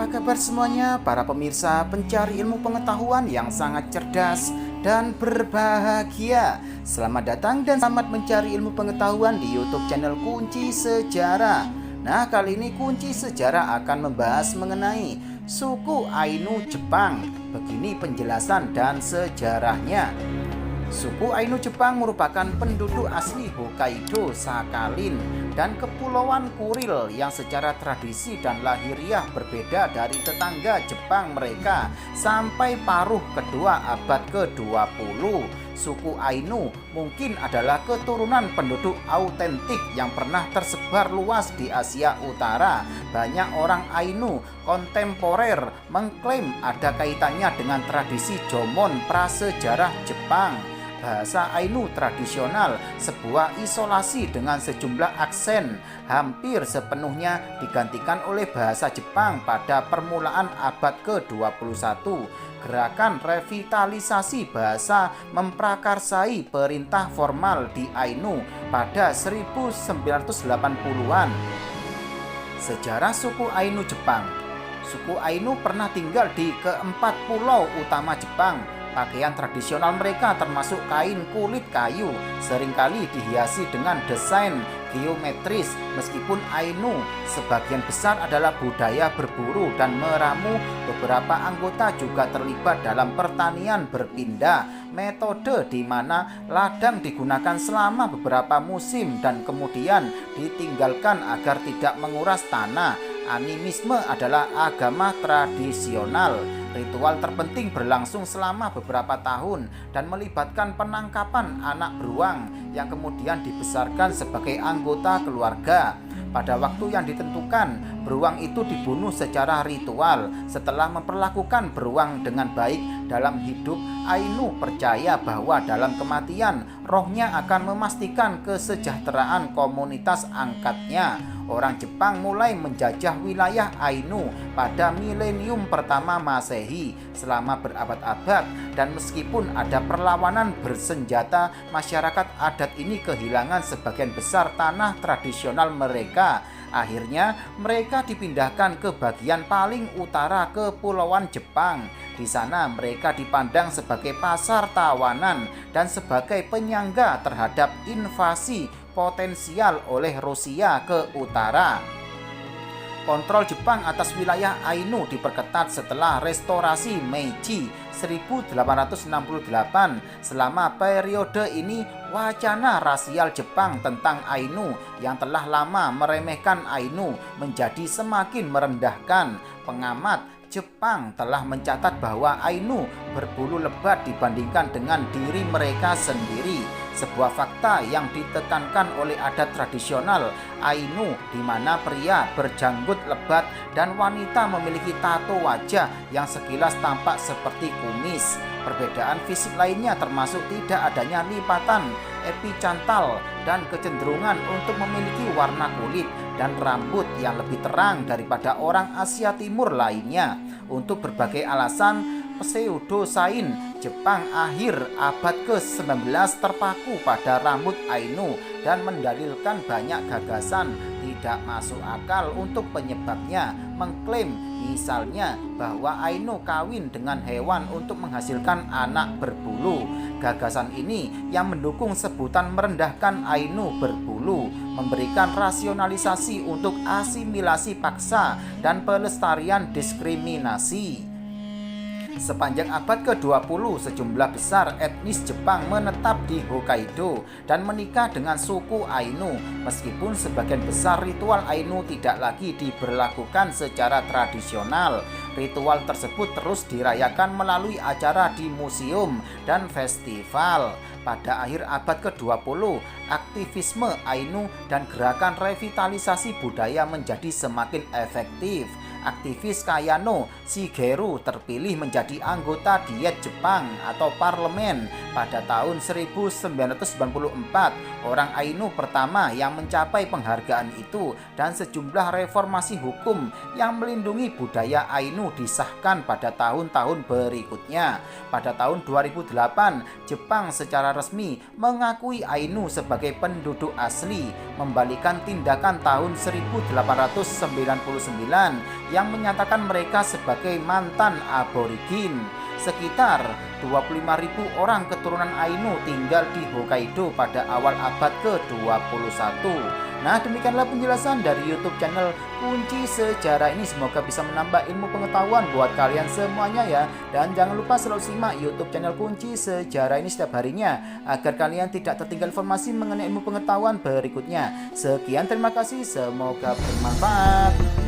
Apa kabar semuanya para pemirsa pencari ilmu pengetahuan yang sangat cerdas dan berbahagia. Selamat datang dan selamat mencari ilmu pengetahuan di YouTube channel Kunci Sejarah. Nah, kali ini Kunci Sejarah akan membahas mengenai suku Ainu Jepang. Begini penjelasan dan sejarahnya. Suku Ainu Jepang merupakan penduduk asli Hokkaido, Sakhalin, dan Kepulauan Kuril yang secara tradisi dan lahiriah berbeda dari tetangga Jepang mereka sampai paruh kedua abad ke-20. Suku Ainu mungkin adalah keturunan penduduk autentik yang pernah tersebar luas di Asia Utara. Banyak orang Ainu kontemporer mengklaim ada kaitannya dengan tradisi Jomon prasejarah Jepang. Bahasa Ainu tradisional, sebuah isolasi dengan sejumlah aksen, hampir sepenuhnya digantikan oleh bahasa Jepang pada permulaan abad ke-21. Gerakan revitalisasi bahasa memprakarsai perintah formal di Ainu pada 1980-an. Sejarah suku Ainu Jepang. Suku Ainu pernah tinggal di keempat pulau utama Jepang. Pakaian tradisional mereka termasuk kain kulit kayu, seringkali dihiasi dengan desain geometris. Meskipun Ainu sebagian besar adalah budaya berburu dan meramu, beberapa anggota juga terlibat dalam pertanian berpindah, metode di mana ladang digunakan selama beberapa musim dan kemudian ditinggalkan agar tidak menguras tanah. Animisme adalah agama tradisional. Ritual terpenting berlangsung selama beberapa tahun dan melibatkan penangkapan anak beruang yang kemudian dibesarkan sebagai anggota keluarga. Pada waktu yang ditentukan, beruang itu dibunuh secara ritual. Setelah memperlakukan beruang dengan baik dalam hidup, Ainu percaya bahwa dalam kematian, rohnya akan memastikan kesejahteraan komunitas angkatnya. Orang Jepang mulai menjajah wilayah Ainu pada milenium pertama Masehi selama berabad-abad, dan meskipun ada perlawanan bersenjata, masyarakat adat ini kehilangan sebagian besar tanah tradisional mereka. Akhirnya mereka dipindahkan ke bagian paling utara Kepulauan Jepang. Di sana mereka dipandang sebagai pasar tawanan dan sebagai penyangga terhadap invasi potensial oleh Rusia ke utara. Kontrol Jepang atas wilayah Ainu diperketat setelah restorasi Meiji 1868. Selama periode ini, wacana rasial Jepang tentang Ainu yang telah lama meremehkan Ainu menjadi semakin merendahkan. Pengamat Jepang telah mencatat bahwa Ainu berbulu lebat dibandingkan dengan diri mereka sendiri. Sebuah fakta yang ditekankan oleh adat tradisional Ainu, di mana pria berjanggut lebat dan wanita memiliki tato wajah yang sekilas tampak seperti kumis. Perbedaan fisik lainnya termasuk tidak adanya lipatan epicantal dan kecenderungan untuk memiliki warna kulit dan rambut yang lebih terang daripada orang Asia Timur lainnya. Untuk berbagai alasan, pseudosain Jepang akhir abad ke-19 terpaku pada rambut Ainu dan mendalilkan banyak gagasan tidak masuk akal untuk penyebabnya. Mengklaim misalnya bahwa Ainu kawin dengan hewan untuk menghasilkan anak berbulu. Gagasan ini yang mendukung sebutan merendahkan Ainu berbulu, memberikan rasionalisasi untuk asimilasi paksa dan pelestarian diskriminasi. Sepanjang abad ke-20, sejumlah besar etnis Jepang menetap di Hokkaido dan menikah dengan suku Ainu. Meskipun sebagian besar ritual Ainu tidak lagi diberlakukan secara tradisional, ritual tersebut terus dirayakan melalui acara di museum dan festival. Pada akhir abad ke-20, aktivisme Ainu dan gerakan revitalisasi budaya menjadi semakin efektif. Aktivis Kayano Shigeru terpilih menjadi anggota Diet Jepang atau parlemen pada tahun 1994, orang Ainu pertama yang mencapai penghargaan itu, dan sejumlah reformasi hukum yang melindungi budaya Ainu disahkan pada tahun-tahun berikutnya. Pada tahun 2008, Jepang secara resmi mengakui Ainu sebagai penduduk asli, membalikan tindakan tahun 1899 yang menyatakan mereka sebagai mantan aborigin. Sekitar 25.000 orang keturunan Ainu tinggal di Hokkaido pada awal abad ke-21. Nah, demikianlah penjelasan dari YouTube channel Kunci Sejarah ini. Semoga bisa menambah ilmu pengetahuan buat kalian semuanya ya. Dan jangan lupa selalu simak YouTube channel Kunci Sejarah ini setiap harinya agar kalian tidak tertinggal informasi mengenai ilmu pengetahuan berikutnya. Sekian, terima kasih, semoga bermanfaat.